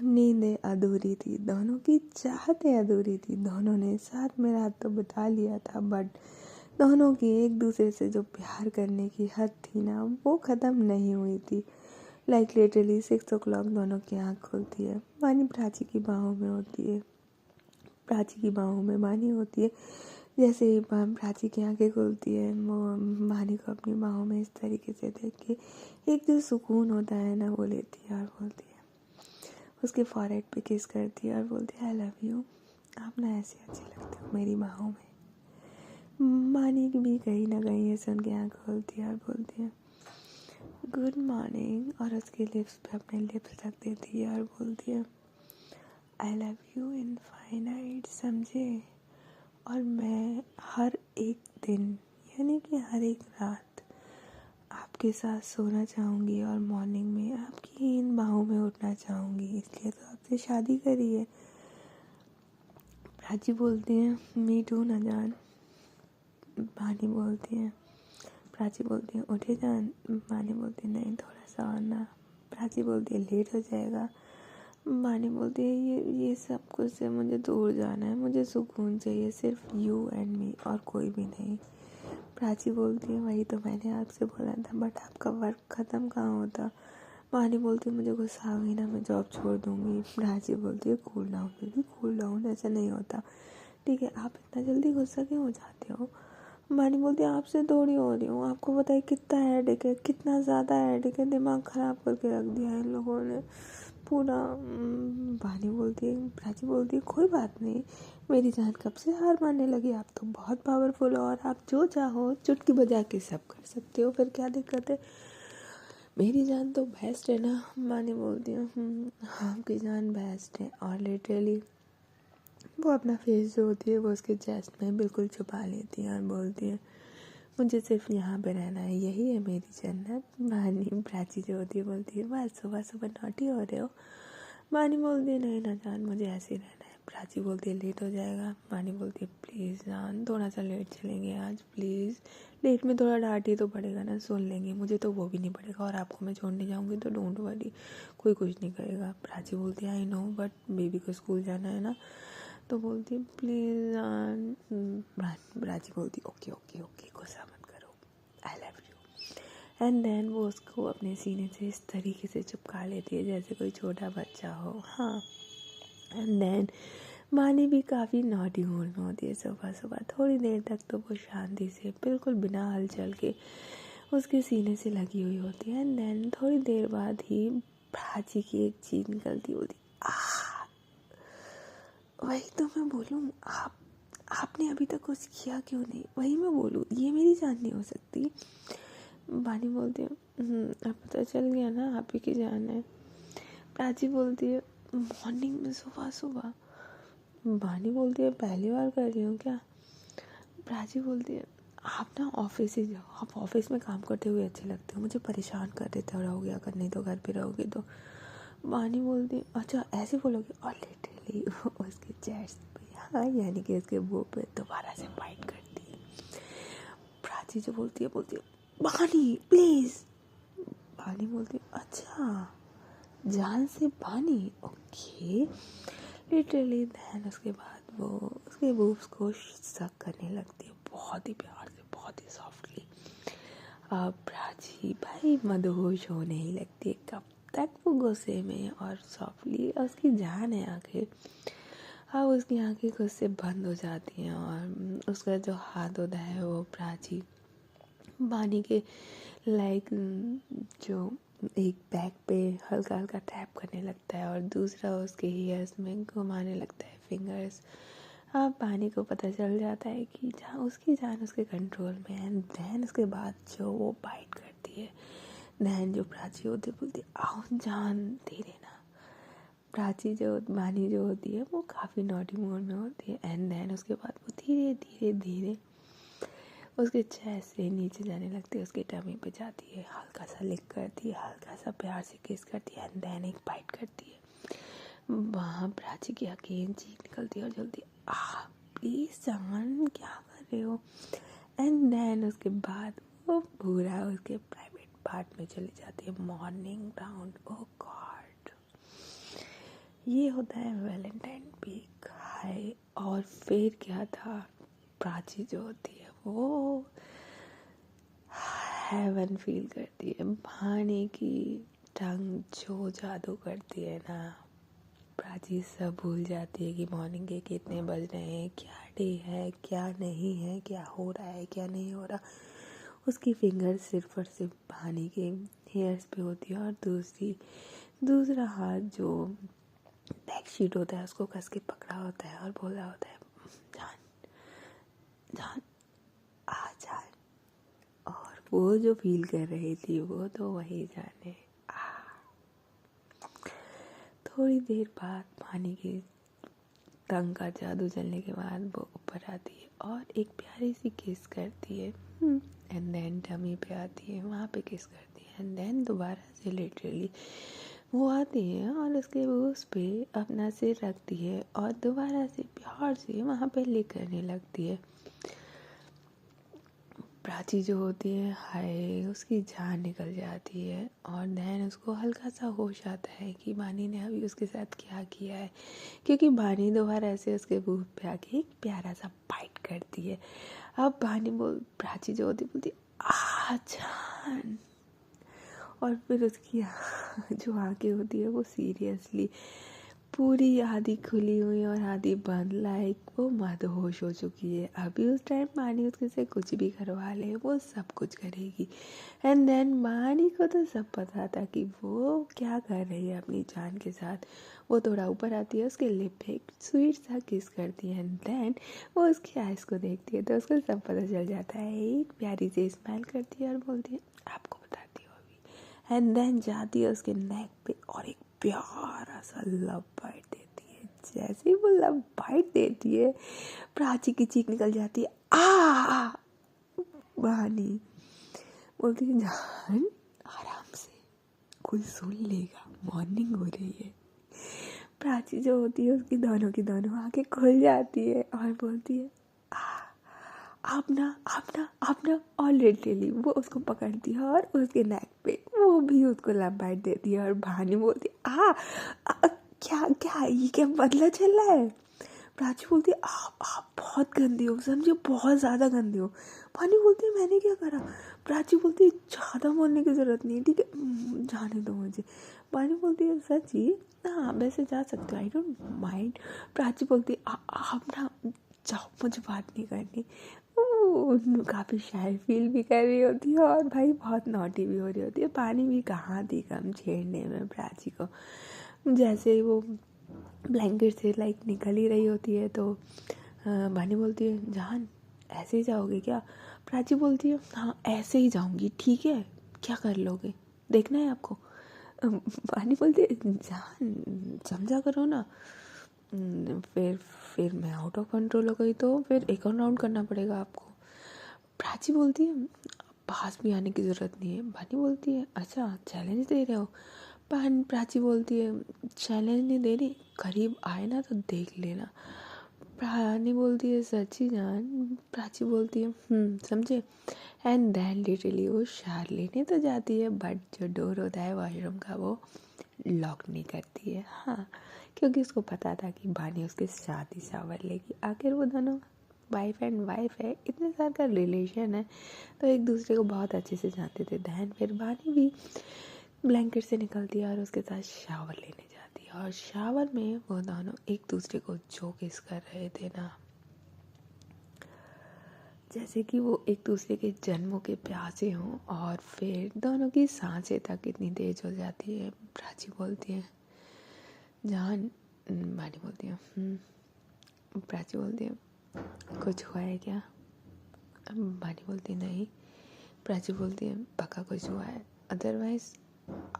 S1: नींदें अधूरी थी, दोनों की चाहतें अधूरी थी। दोनों ने साथ में रात तो बिता लिया था बट दोनों की एक दूसरे से जो प्यार करने की हद थी ना वो ख़त्म नहीं हुई थी। लाइक लिटरली 6 o'clock दोनों की आँख खुलती है, मानी प्राची की बाहों में होती है, प्राची की बाहों में मानी होती है। जैसे ही प्राची की आंखें खुलती है वो मानी को अपनी बाहों में इस तरीके से देख के एक जो सुकून होता है ना वो लेती है और बोलती है, उसके फॉरहेड पे किस करती है और बोलती है आई लव यू, आप ना ऐसे अच्छे लगते हो मेरी बाहों में। मानी भी कहीं ना कहीं ये सुन के आँख खोलती है और बोलती है गुड मॉर्निंग, और उसके लिप्स पे अपने लिप्स रख देती है और बोलती है आई लव यू इनफाइनाइट, समझे। और मैं हर एक दिन यानी कि हर एक रात आपके साथ सोना चाहूँगी और मॉर्निंग में आपकी इन बाहों में उठना चाहूँगी, इसलिए तो आपसे शादी करी है। प्राची बोलती है मी टू ना जान। मानी बोलती है, प्राची बोलती है उठे जान। मानी बोलती है नहीं थोड़ा सा और ना। प्राची बोलती है लेट हो जाएगा। मानी बोलती है ये सब कुछ से मुझे दूर जाना है, मुझे सुकून चाहिए, सिर्फ यू एंड मी और कोई भी नहीं। प्राची बोलती है वही तो मैंने आपसे बोला था बट आपका वर्क ख़त्म कहाँ होता। मानी बोलती है मुझे गुस्सा आ गई ना मैं जॉब छोड़ दूँगी। प्राची बोलती है cool down baby, cool down, ऐसा नहीं होता, ठीक है आप इतना जल्दी गुस्सा क्यों हो जाते हो। मानी बोलती है आपसे थोड़ी हो रही हूँ, आपको पता है कितना हेडेक है, कितना ज़्यादा हेडेक है, दिमाग ख़राब करके रख दिया है इन लोगों ने पूरा। बानी बोलती है, प्राची बोलती है कोई बात नहीं मेरी जान कब से हार मानने लगी, आप तो बहुत पावरफुल हो और आप जो चाहो चुटकी बजा के सब कर सकते हो, फिर क्या दिक्कत है, मेरी जान तो बेस्ट है ना। मानी बोलती है आपकी जान बेस्ट है। और लिटरली वो अपना फेस जो होती है वो उसके चेस्ट में बिल्कुल छुपा लेती है और बोलती है मुझे सिर्फ यहाँ पे रहना है, यही है मेरी जन्नत। मानी प्राची जो होती है बोलती है बस सुबह सुबह नॉटी हो रहे हो। मानी बोलती है नहीं ना जान मुझे ऐसे ही रहना है। प्राची बोलती है लेट हो जाएगा। मानी बोलती है प्लीज़ जान थोड़ा सा लेट चलेंगे आज प्लीज़, लेट में थोड़ा डांट ही तो पड़ेगा ना, सुन लेंगे, मुझे तो वो भी नहीं पड़ेगा और आपको मैं छोड़ने जाऊँगी तो डोंट वरी, कोई कुछ नहीं करेगा। प्राची बोलती है आई नो बट बेबी को स्कूल जाना है ना, तो बोलती है प्लीज़ जान। प्राची बोलती ओके ओके ओके गुस्सा मत करो, I love you. And then वो उसको अपने सीने से इस तरीके से चिपका लेती है जैसे कोई छोटा बच्चा हो। हाँ, एंड देन मानी भी काफ़ी नॉटी मूड में होती है। सुबह सुबह थोड़ी देर तक तो वो शांति से बिल्कुल बिना हलचल के उसके सीने से लगी हुई होती है। एंड देन थोड़ी देर बाद ही प्राची की एक चीज निकलती होती, वही तो मैं बोलूँ, आपने अभी तक कुछ किया क्यों नहीं, वही मैं बोलूँ ये मेरी जान नहीं हो सकती। बानी बोलती है अब पता चल गया ना आप ही की जान है। प्राची बोलती है मॉर्निंग में सुबह सुबह। बानी बोलती है पहली बार कर रही हूँ क्या। प्राची बोलती है आप ना ऑफिस ही जाओ, आप ऑफिस में काम करते हुए अच्छे लगते हो, मुझे परेशान कर देते रहोगे अगर नहीं तो घर पे रहोगे तो। बानी बोलती है अच्छा ऐसे बोलोगे, और लिटरली उसके चेस्ट पे यानी कि उसके मुंह पे दोबारा से बाइट करती है। प्राची जो बोलती है पानी प्लीज। पानी बोलती है अच्छा जान से पानी, ओके लिटरली। दैन उसके बाद वो उसके बूब्स को सक करने लगती है बहुत ही प्यार से, बहुत ही सॉफ्टली। अब प्राची भाई मदहोश होने ही लगती है, कब तक वो गुस्से में और सॉफ्टली। उसकी जान है आखिर। अब उसकी आंखें खुद से बंद हो जाती हैं और उसका जो हाथ होता है वो प्राची पानी के लाइक जो एक बैक पे हल्का हल्का टैप करने लगता है और दूसरा उसके हेयर्स में घुमाने लगता है फिंगर्स। अब पानी को पता चल जाता है कि जहाँ उसकी जान उसके कंट्रोल में है। दैन उसके बाद जो वो बाइट करती है, दैन जो प्राची होती है बोलती है आओ जान दे देना। प्राची जो पानी जो होती है वो काफ़ी नॉटी मूड में होती है। एंड दैन उसके बाद वो धीरे धीरे धीरे उसके चेस्ट से नीचे जाने लगती है, उसके टमी पे जाती है, हल्का सा लिक करती है, हल्का सा प्यार से किस करती है एंड देन एक बाइट करती है। वहाँ प्राची की अगेन चीख निकलती है और जल्दी प्लीज़ जान क्या कर रहे हो। एंड देन उसके बाद वो पूरा उसके प्राइवेट पार्ट में चली जाती है, मॉर्निंग राउंड। ओह गॉड, ये होता है वैलेंटाइन वीक हाय। और फिर क्या था, प्राची जो होती है वो हेवन फील करती है। पानी की टंग जो जादू करती है ना, प्राची सब भूल जाती है कि मॉर्निंग के कितने बज रहे हैं, क्या डे है क्या नहीं है, क्या हो रहा है क्या नहीं हो रहा। उसकी फिंगर सिर्फ और सिर्फ पानी के हेयर्स पे होती है और दूसरा हाथ जो बैक शीट होता है उसको कस के पकड़ा होता है और बोला होता है जान जान आ जान। और वो जो फील कर रही थी वो तो वही जाने। थोड़ी देर बाद पानी की टंग का जादू चलने के बाद वो ऊपर आती है और एक प्यारी सी किस करती है एंड देन टमी पे आती है, वहाँ पे किस करती है एंड देन दोबारा से लिटरली वो आती है और उसके उस पे अपना सिर रखती है और दोबारा से प्यार से वहाँ पे लिक करने लगती है। प्राची जो होती है हाय, उसकी जान निकल जाती है और देन उसको हल्का सा होश आता है कि बानी ने अभी उसके साथ क्या किया है, क्योंकि बानी दोबारा से उसके मुंह पे आके एक प्यारा सा बाइट करती है। अब प्राची जो होती बोलती जान। और फिर उसकी जो आंखें होती है वो सीरियसली पूरी आधी खुली हुई और आधी बंद, लाइक वो मदहोश हो चुकी है। अभी उस टाइम मानी उसके से कुछ भी करवा ले वो सब कुछ करेगी। एंड देन मानी को तो सब पता था कि वो क्या कर रही है अपनी जान के साथ। वो थोड़ा ऊपर आती है, उसके लिप पे एक स्वीट सा किस करती है एंड देन वो उसकी आइज़ को देखती है तो उसको सब पता चल जाता है। एक प्यारी सी स्माइल करती है और बोलती है आपको बताती हूँ अभी। एंड देन जाती है उसके नेक पे और एक प्यारा सा लव बाइट देती है। जैसे ही वो लव बाइट देती है प्राची की चीख निकल जाती है बहानी बोलती है जान आराम से, कोई सुन लेगा, मॉर्निंग हो रही है। प्राची जो होती है उसकी दोनों की दोनों आंखें खुल जाती है और बोलती है आप ना और लिटरली वो उसको पकड़ती है और उसके नेक पे वो भी उसको लव बाइट देती है और भानी बोलती है क्या ये क्या बदला चल रहा है। प्राची बोलती है आप बहुत गंदी हो, समझे बहुत ज़्यादा गंदी हो। भानी बोलती है मैंने क्या करा। प्राची बोलती है ज़्यादा बोलने की ज़रूरत नहीं है, ठीक है जाने दो मुझे। भानी बोलती है सच्ची हाँ वैसे जा सकते हो, आई डोंट माइंड। प्राची बोलती है आप ना जाओ, मुझे बात नहीं करनी। काफ़ी शाय फील भी कर रही होती है और भाई बहुत नॉटी भी हो रही होती है। पानी भी कहाँ थी कम छेड़ने में प्राची को। जैसे ही वो ब्लैंकेट से लाइक निकल ही रही होती है तो भानी बोलती है जान ऐसे ही जाओगे क्या। प्राची बोलती है हाँ ऐसे ही जाऊंगी, ठीक है क्या कर लोगे, देखना है आपको। भानी बोलती है जान समझा करो ना। फिर मैं आउट ऑफ कंट्रोल हो गई तो फिर एक और राउंड करना पड़ेगा आपको। प्राची बोलती है पास भी आने की ज़रूरत नहीं है। भानी बोलती है अच्छा चैलेंज दे रहे हो। प्राची बोलती है चैलेंज नहीं दे रही, करीब आए ना तो देख लेना। प्राणी बोलती है सच्ची जान, प्राची बोलती है समझे। एंड देन लिटरली वो शावर लेने तो जाती है बट जो डोर होता है वॉशरूम का वो लॉक नहीं करती है। हाँ, क्योंकि उसको पता था कि बानी उसके साथ ही शावर लेगी। आखिर वो दोनों वाइफ एंड वाइफ है, इतने साल का रिलेशन है तो एक दूसरे को बहुत अच्छे से जानते थे। दैन फिर बानी भी ब्लैंकेट से निकलती है और उसके साथ शावर लेने जाती है। और शावर में वो दोनों एक दूसरे को जो किस कर रहे थे ना, जैसे कि वो एक दूसरे के जन्मों के प्यासे हों। और फिर दोनों की सांसें तक इतनी तेज हो जाती है। प्राची बोलती है जान, बानी बोलती है प्राची बोलती है कुछ हुआ है क्या? बानी बोलती नहीं। प्राची बोलती है पक्का कुछ हुआ है, अदरवाइज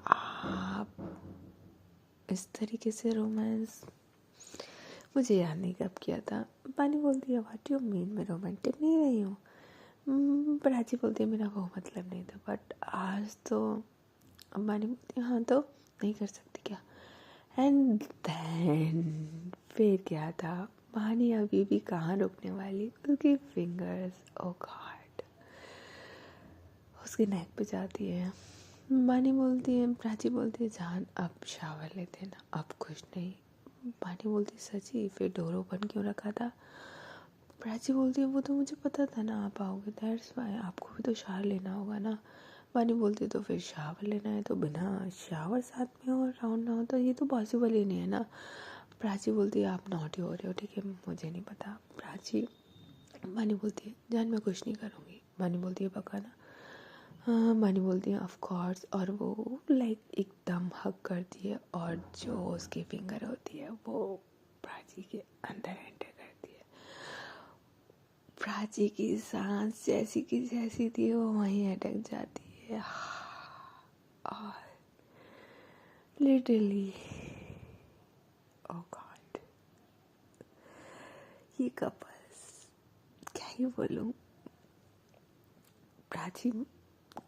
S1: आप इस तरीके से रोमांस मुझे याद नहीं कब किया था। बानी बोलती है व्हाट यू मीन, मैं रोमांटिक नहीं रही हूँ। प्राची बोलती है मेरा वो मतलब नहीं था, बट आज तो। बानी बोलती है हाँ तो नहीं कर सकती क्या? एंड देन फिर क्या था, बानी अभी भी कहाँ रुकने वाली, उसकी फिंगर्स ओ गॉड उसके नेक पे जाती है। बानी बोलती है, प्राची बोलती है जान अब शावर लेते ना, अब कुछ नहीं। बानी बोलती है सची, फिर डोर ओपन क्यों रखा था? प्राची बोलती है वो तो मुझे पता था ना आप आओगे, दैट्स वाई, आपको भी तो शावर लेना होगा ना। बानी बोलती है तो फिर शावर लेना है तो बिना शावर साथ में हो राउंड ना हो तो ये तो पॉसिबल ही नहीं है ना। प्राची बोलती है आप नॉटी हो रहे हो, ठीक है मुझे नहीं पता। बानी बोलती है जान मैं कुछ नहीं करूँगी। बानी बोलती है पक्का ना? हाँ, बानी बोलती है ऑफ कोर्स। और वो लाइक एकदम हग करती है और जो उसकी फिंगर होती है वो प्राची के अंदर एंटर करती है। प्राची की सांस जैसी की जैसी थी वो वहीं अटक जाती है। और लिटरली ओ गॉड, ये कपल्स क्या ही बोलूं। प्राची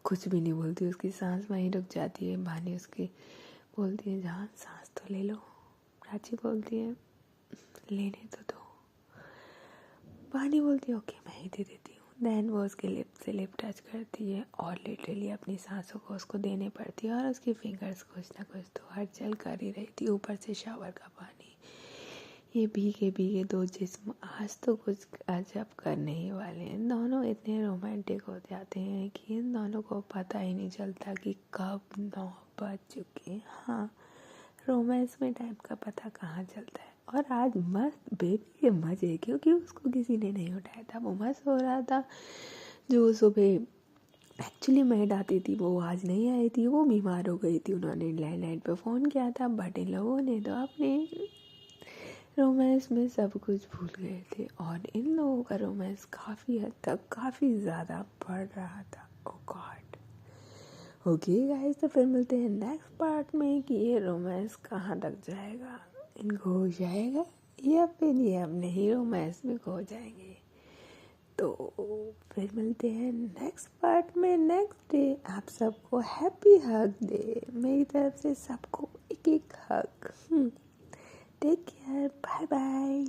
S1: कुछ भी नहीं बोलती, उसकी सांस वहीं रुक जाती है। बानी उसकी बोलती है जान सांस तो ले लो। प्राची बोलती है लेने तो दो। बानी बोलती है ओके मैं ही दे देती हूँ। देन वो उसके लिप से लिप टच करती है और लिटरली अपनी सांसों को उसको देने पड़ती है। और उसकी फिंगर्स कुछ ना कुछ तो हलचल कर ही रही थी। ऊपर से शावर का पानी, ये भीगे भीगे दो जिस्म आज तो कुछ अजब करने ही वाले हैं। दोनों इतने रोमांटिक हो जाते हैं कि इन दोनों को पता ही नहीं चलता कि कब 9 बज चुके हैं। हाँ, रोमांस में टाइम का पता कहाँ चलता है। और आज मस्त बेबी के मजे, क्योंकि उसको किसी ने नहीं उठाया था, वो मस्त हो रहा था। जो सुबह एक्चुअली मेड आती थी वो आज नहीं आई थी, वो बीमार हो गई थी। उन्होंने लैंडलाइन पे फ़ोन किया था बट इन लोगों ने तो अपने रोमांस में सब कुछ भूल गए थे। और इन लोगों का रोमांस काफ़ी हद तक काफ़ी ज़्यादा बढ़ रहा था। ओ गॉड। ओके गाइस, तो फिर मिलते हैं नेक्स्ट पार्ट में कि ये रोमांस कहाँ तक जाएगा, इनको हो जाएगा या फिर ये अपने ही रोमांस में खो जाएंगे। तो फिर मिलते हैं नेक्स्ट पार्ट में नेक्स्ट डे। आप सबको हैप्पी हग डे मेरी तरफ से, सबको एक एक hug. Take care, bye bye.